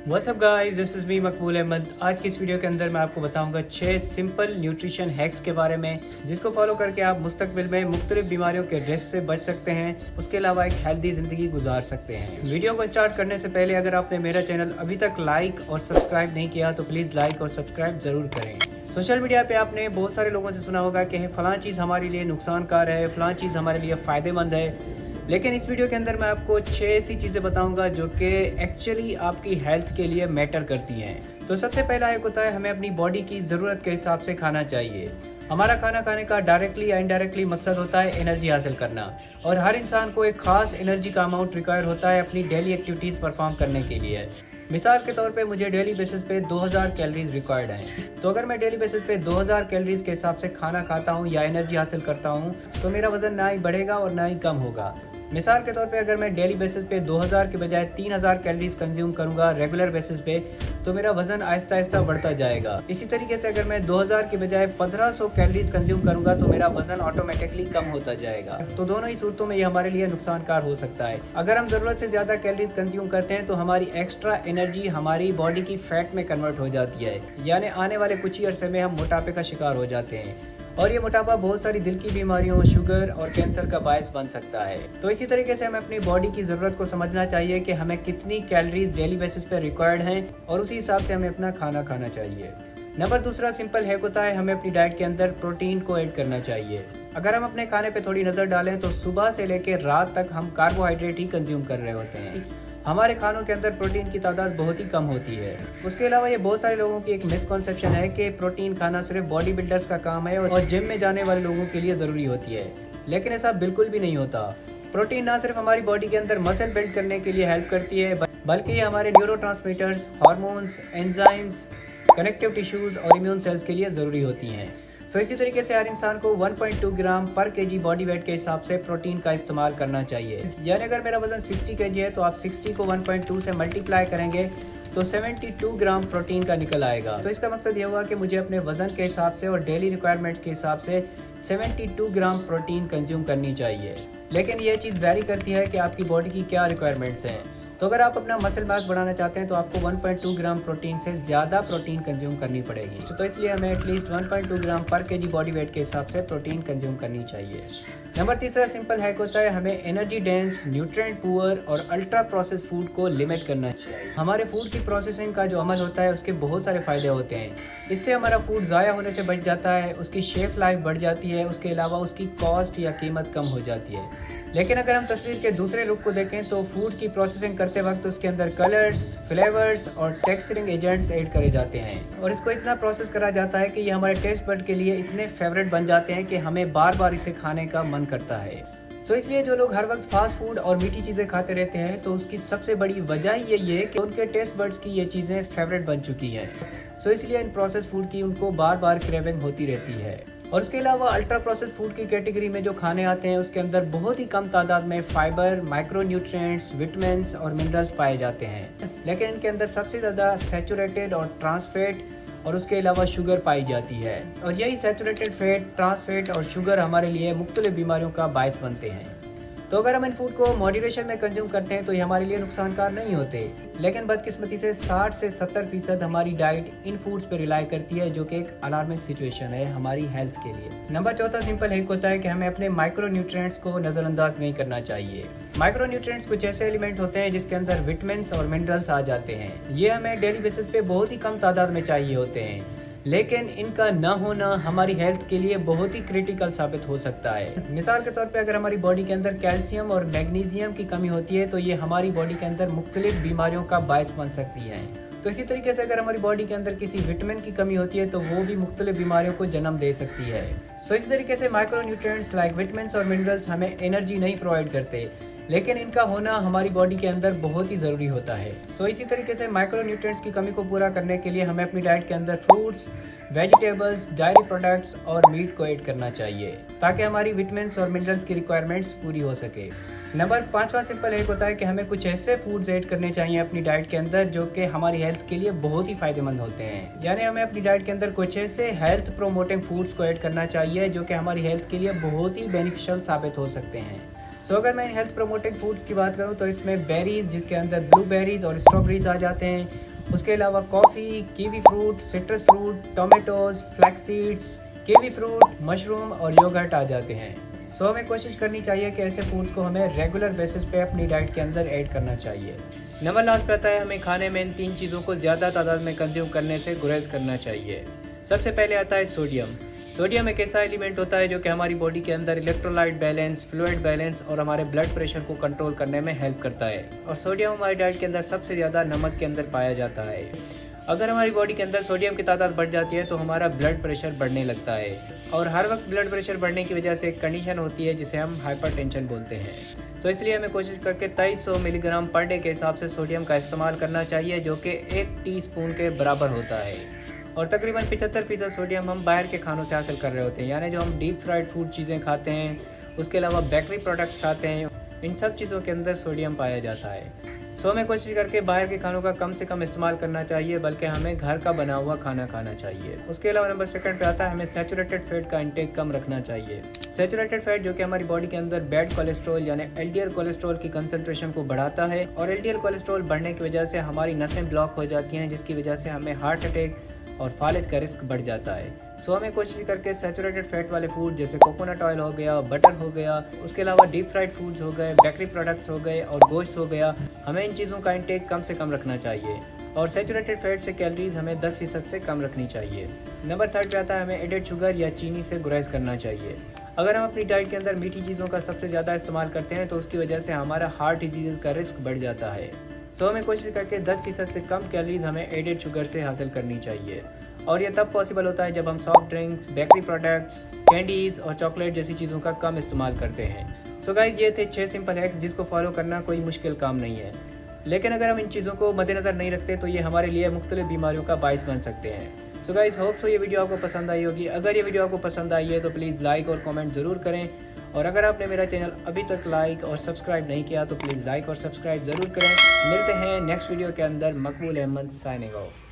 What's up guys, this is me मकबूल अहमद। आज की इस वीडियो के अंदर मैं आपको बताऊंगा 6 सिंपल न्यूट्रिशन हैक्स के बारे में, जिसको फॉलो करके आप मुस्तकबिल में मुख्तलिफ बीमारियों के रिस्क से बच सकते हैं। उसके अलावा एक हेल्दी ज़िंदगी गुजार सकते हैं। वीडियो को स्टार्ट करने से पहले अगर आपने मेरा चैनल अभी तक लाइक और सब्सक्राइब नहीं किया तो प्लीज़ लाइक और सब्सक्राइब ज़रूर करें। सोशल मीडिया पे आपने बहुत सारे लोगों से सुना होगा कि फ़लाँ चीज़ हमारे लिए नुकसानकार है, फ़लाँ चीज़ हमारे लिए फ़ायदेमंद है, लेकिन इस वीडियो के अंदर मैं आपको 6 ऐसी चीज़ें बताऊंगा जो कि एक्चुअली आपकी हेल्थ के लिए मैटर करती हैं। तो सबसे पहला एक होता है, हमें अपनी बॉडी की ज़रूरत के हिसाब से खाना चाहिए। हमारा खाना खाने का डायरेक्टली या इनडायरेक्टली मकसद होता है एनर्जी हासिल करना, और हर इंसान को एक ख़ास एनर्जी का अमाउंट रिक्वायर होता है अपनी डेली एक्टिविटीज़ परफॉर्म करने के लिए। मिसाल के तौर पे मुझे डेली बेसिस पे 2000 कैलोरीज रिक्वायर्ड हैं। तो अगर मैं डेली बेसिस पे 2000 कैलोरीज के हिसाब से खाना खाता हूँ या एनर्जी हासिल करता हूँ तो मेरा वज़न ना ही बढ़ेगा और ना ही कम होगा। मिसाल के तौर पे अगर मैं डेली बेसिस पे 2000 के बजाय 3000 कैलोरीज कंज्यूम करूंगा रेगुलर बेसिस पे, तो मेरा वजन आहिस्ता आहिस्ता बढ़ता जाएगा। इसी तरीके से अगर मैं 2000 के बजाय 1500 कैलोरीज कंज्यूम करूंगा तो मेरा वजन ऑटोमेटिकली कम होता जाएगा। तो दोनों ही सूरतों में ये हमारे लिए नुकसानकार हो सकता है। अगर हम ज़रूरत से ज़्यादा कैलोरीज कंज्यूम करते हैं तो हमारी एक्स्ट्रा एनर्जी हमारी बॉडी की फैट में कन्वर्ट हो जाती है, यानी आने वाले कुछ ही अरसे में हम मोटापे का शिकार हो जाते हैं, और ये मोटापा बहुत सारी दिल की बीमारियों, शुगर और कैंसर का बायस बन सकता है। तो इसी तरीके से हमें अपनी बॉडी की ज़रूरत को समझना चाहिए कि हमें कितनी कैलोरीज डेली बेसिस पे रिक्वायर्ड हैं, और उसी हिसाब से हमें अपना खाना खाना चाहिए। नंबर दूसरा सिंपल हैक होता है, हमें अपनी डाइट के अंदर प्रोटीन को ऐड करना चाहिए। अगर हम अपने खाने पे थोड़ी नज़र डालें तो सुबह से लेकर रात तक हम कार्बोहाइड्रेट ही कंज्यूम कर रहे होते हैं। हमारे खानों के अंदर प्रोटीन की तादाद बहुत ही कम होती है। उसके अलावा ये बहुत सारे लोगों की एक मिसकॉन्सेप्शन है कि प्रोटीन खाना सिर्फ बॉडी बिल्डर्स का काम है और जिम में जाने वाले लोगों के लिए ज़रूरी होती है, लेकिन ऐसा बिल्कुल भी नहीं होता। प्रोटीन ना सिर्फ हमारी बॉडी के अंदर मसल बिल्ड करने के लिए हेल्प करती है, बल्कि ये हमारे neurotransmitters, hormones, enzymes, connective tissues और इम्यून सेल्स के लिए ज़रूरी होती हैं। तो इसी तरीके से हर इंसान को 1.2 ग्राम पर केजी बॉडी वेट के हिसाब से प्रोटीन का इस्तेमाल करना चाहिए। यानी अगर मेरा वजन 60 केजी है तो आप 60 को 1.2 से मल्टीप्लाई करेंगे तो 72 ग्राम प्रोटीन का निकल आएगा। तो इसका मकसद ये हुआ कि मुझे अपने वजन के हिसाब से और डेली रिक्वायरमेंट्स के हिसाब से 72 ग्राम प्रोटीन कंज्यूम करनी चाहिए। लेकिन ये चीज़ वेरी करती है कि आपकी बॉडी की क्या रिक्वायरमेंट्स हैं। तो अगर आप अपना मसल मास बढ़ाना चाहते हैं तो आपको 1.2 ग्राम प्रोटीन से ज़्यादा प्रोटीन कंज्यूम करनी पड़ेगी। तो इसलिए हमें एटलीस्ट 1.2 ग्राम पर केजी बॉडी वेट के हिसाब से प्रोटीन कंज्यूम करनी चाहिए। नंबर तीसरा सिंपल हैक होता है, हमें एनर्जी डेंस, न्यूट्रिएंट पुअर और अल्ट्रा प्रोसेस फूड को लिमिट करना चाहिए। हमारे फूड की प्रोसेसिंग का जो अमल होता है उसके बहुत सारे फ़ायदे होते हैं। इससे हमारा फूड ज़ाया होने से बच जाता है, उसकी शेफ लाइफ बढ़ जाती है, उसके अलावा उसकी कॉस्ट या कीमत कम हो जाती है। लेकिन अगर हम तस्वीर के दूसरे रुख को देखें तो फूड की प्रोसेसिंग करते वक्त उसके अंदर कलर्स, फ्लेवर्स और टेक्सचरिंग एजेंट्स ऐड करे जाते हैं, और इसको इतना प्रोसेस करा जाता है कि ये हमारे टेस्ट बड के लिए इतने फेवरेट बन जाते हैं कि हमें बार बार इसे खाने का मन करता है। सो इसलिए जो लोग हर वक्त फास्ट फूड और मीठी चीज़ें खाते रहते हैं तो उसकी सबसे बड़ी वजह यही है कि उनके टेस्ट बड्स की ये चीज़ें फेवरेट बन चुकी हैं। सो इसलिए इन प्रोसेस फूड की उनको बार बार क्रेविंग होती रहती है। और उसके अलावा अल्ट्रा प्रोसेस फूड की कैटेगरी में जो खाने आते हैं उसके अंदर बहुत ही कम तादाद में फाइबर, माइक्रो न्यूट्रिएंट्स, विटामिन्स और मिनरल्स पाए जाते हैं, लेकिन इनके अंदर सबसे ज़्यादा सैचुरेटेड और ट्रांसफैट और उसके अलावा शुगर पाई जाती है। और यही सैचुरेटेड फैट, ट्रांसफैट और शुगर हमारे लिए मुख्तलिफ बीमारियों का बायस बनते हैं। तो अगर हम इन फूड को मॉडरेशन में कंज्यूम करते हैं तो ये हमारे लिए नुकसानकार नहीं होते, लेकिन बदकिस्मती से 60 से 70% हमारी डाइट इन फूड्स पे रिलाई करती है, जो कि एक अलार्मिंग सिचुएशन है हमारी हेल्थ के लिए। नंबर चौथा सिंपल हैक होता है कि हमें अपने माइक्रो न्यूट्रिएंट्स को नज़रअंदाज नहीं करना चाहिए। माइक्रो न्यूट्रिएंट्स कुछ ऐसे एलिमेंट होते हैं जिसके अंदर विटामिन्स और मिनरल्स आ जाते हैं। ये हमें डेली बेसिस पे बहुत ही कम तादाद में चाहिए होते हैं, लेकिन इनका न होना हमारी हेल्थ के लिए बहुत ही क्रिटिकल साबित हो सकता है। मिसाल के तौर पे अगर हमारी बॉडी के अंदर कैल्शियम और मैग्नीशियम की कमी होती है तो ये हमारी बॉडी के अंदर मुख्तलिफ बीमारियों का बायस बन सकती है। तो इसी तरीके से अगर हमारी बॉडी के अंदर किसी विटामिन की कमी होती है तो वो भी मुख्तलिफ बीमारियों को जन्म दे सकती है। सो इस तरीके से माइक्रो न्यूट्रिएंट्स लाइक विटामिन्स और मिनरल्स हमें एनर्जी नहीं प्रोवाइड करते, लेकिन इनका होना हमारी बॉडी के अंदर बहुत ही ज़रूरी होता है। सो इसी तरीके से माइक्रो न्यूट्रिएंट्स की कमी को पूरा करने के लिए हमें अपनी डाइट के अंदर फ्रूट्स, वेजिटेबल्स, डायरी प्रोडक्ट्स और मीट को ऐड करना चाहिए, ताकि हमारी विटामिन्स और मिनरल्स की रिक्वायरमेंट्स पूरी हो सके। नंबर 5वां सिंपल हैक होता है कि हमें कुछ ऐसे फूड्स ऐड करने चाहिए अपनी डाइट के अंदर जो कि हमारी हेल्थ के लिए बहुत ही फ़ायदेमंद होते हैं। यानी हमें अपनी डाइट के अंदर कुछ ऐसे हेल्थ प्रोमोटिंग फूड्स को ऐड करना चाहिए जो कि हमारी हेल्थ के लिए बहुत ही बेनिफिशियल साबित हो सकते हैं। सो अगर मैं इन हेल्थ प्रोमोटिंग फूड्स की बात करूँ तो इसमें बेरीज, जिसके अंदर ब्लूबेरीज और स्ट्रॉबेरीज आ जाते हैं, उसके अलावा coffee, kiwi fruit, citrus fruit, tomatoes, flax seeds, kiwi fruit, mushroom और योगर्ट आ जाते हैं। सो हमें कोशिश करनी चाहिए कि ऐसे फूड्स को हमें रेगुलर बेसिस पे अपनी डाइट के अंदर ऐड करना चाहिए। नंबर लास्ट पे आता है हमें खाने में इन 3 चीज़ों को ज़्यादा तादाद में कंज्यूम करने से गुरेज करना चाहिए। सबसे पहले आता है सोडियम। सोडियम एक ऐसा एलिमेंट होता है जो कि हमारी बॉडी के अंदर इलेक्ट्रोलाइट बैलेंस, फ्लूइड बैलेंस और हमारे ब्लड प्रेशर को कंट्रोल करने में हेल्प करता है। और सोडियम हमारी डाइट के अंदर सबसे ज़्यादा नमक के अंदर पाया जाता है। अगर हमारी बॉडी के अंदर सोडियम की तादाद बढ़ जाती है तो हमारा ब्लड प्रेशर बढ़ने लगता है और हर वक्त ब्लड प्रेशर बढ़ने की वजह से एक कंडीशन होती है जिसे हम हाइपरटेंशन बोलते हैं। तो इसलिए हमें कोशिश करके 2300 मिलीग्राम पर डे के हिसाब से सोडियम का इस्तेमाल करना चाहिए, जो कि 1 टीस्पून के बराबर होता है। और तकरीबन 75% सोडियम हम बाहर के खानों से हासिल कर रहे होते हैं, यानी जो हम डीप फ्राइड फूड चीज़ें खाते हैं, उसके अलावा बेकरी प्रोडक्ट्स खाते हैं, इन सब चीज़ों के अंदर सोडियम पाया जाता है। सो हमें कोशिश करके बाहर के खानों का कम से कम इस्तेमाल करना चाहिए, बल्कि हमें घर का बना हुआ खाना खाना चाहिए। उसके अलावा नंबर 2 पे आता है हमें सैचुरेटेड फैट का इंटेक कम रखना चाहिए। सैचुरेटेड फैट जो कि हमारी बॉडी के अंदर बैड कोलेस्ट्रॉल यानी एलडीएल कोलेस्ट्रॉल की कंसंट्रेशन को बढ़ाता है और एलडीएल कोलेस्ट्रॉल बढ़ने की वजह से हमारी नसें ब्लॉक हो जाती हैं, जिसकी वजह से हमें हार्ट अटैक और फालिज का रिस्क बढ़ जाता है। सो हमें कोशिश करके सैचुरेटेड फैट वाले फूड जैसे कोकोनट ऑयल हो गया, बटर हो गया, उसके अलावा डीप फ्राइड फूड्स हो गए, बेकरी प्रोडक्ट्स हो गए और गोश्त हो गया, हमें इन चीज़ों का इंटेक कम से कम रखना चाहिए। और सैचुरेटेड फैट से कैलोरीज हमें 10% से कम रखनी चाहिए। नंबर 3 पे आता है हमें एडेड शुगर या चीनी से गुरेज करना चाहिए। अगर हम अपनी डाइट के अंदर मीठी चीज़ों का सबसे ज़्यादा इस्तेमाल करते हैं तो उसकी वजह से हमारा हार्ट डिजीज़ का रिस्क बढ़ जाता है। सो हमें कोशिश करके 10% से कम कैलोरीज हमें एडेड शुगर से हासिल करनी चाहिए। और ये तब पॉसिबल होता है जब हम soft drinks, bakery products, candies और चॉकलेट जैसी चीज़ों का कम इस्तेमाल करते हैं। सो गाइस, ये थे 6 सिंपल हैक्स जिसको फॉलो करना कोई मुश्किल काम नहीं है, लेकिन अगर हम इन चीज़ों को मद्देनज़र नहीं रखते तो ये हमारे लिए मुख्तलिफ बीमारियों का बाइस बन सकते हैं। सो गाइस, होप सो ये वीडियो आपको पसंद आई होगी। अगर ये वीडियो आपको पसंद आई है तो प्लीज़ लाइक और कमेंट ज़रूर करें, और अगर आपने मेरा चैनल अभी तक लाइक और सब्सक्राइब नहीं किया तो प्लीज़ लाइक और सब्सक्राइब ज़रूर करें। मिलते हैं नेक्स्ट वीडियो के अंदर। मकबूल अहमद साइनिंग ऑफ।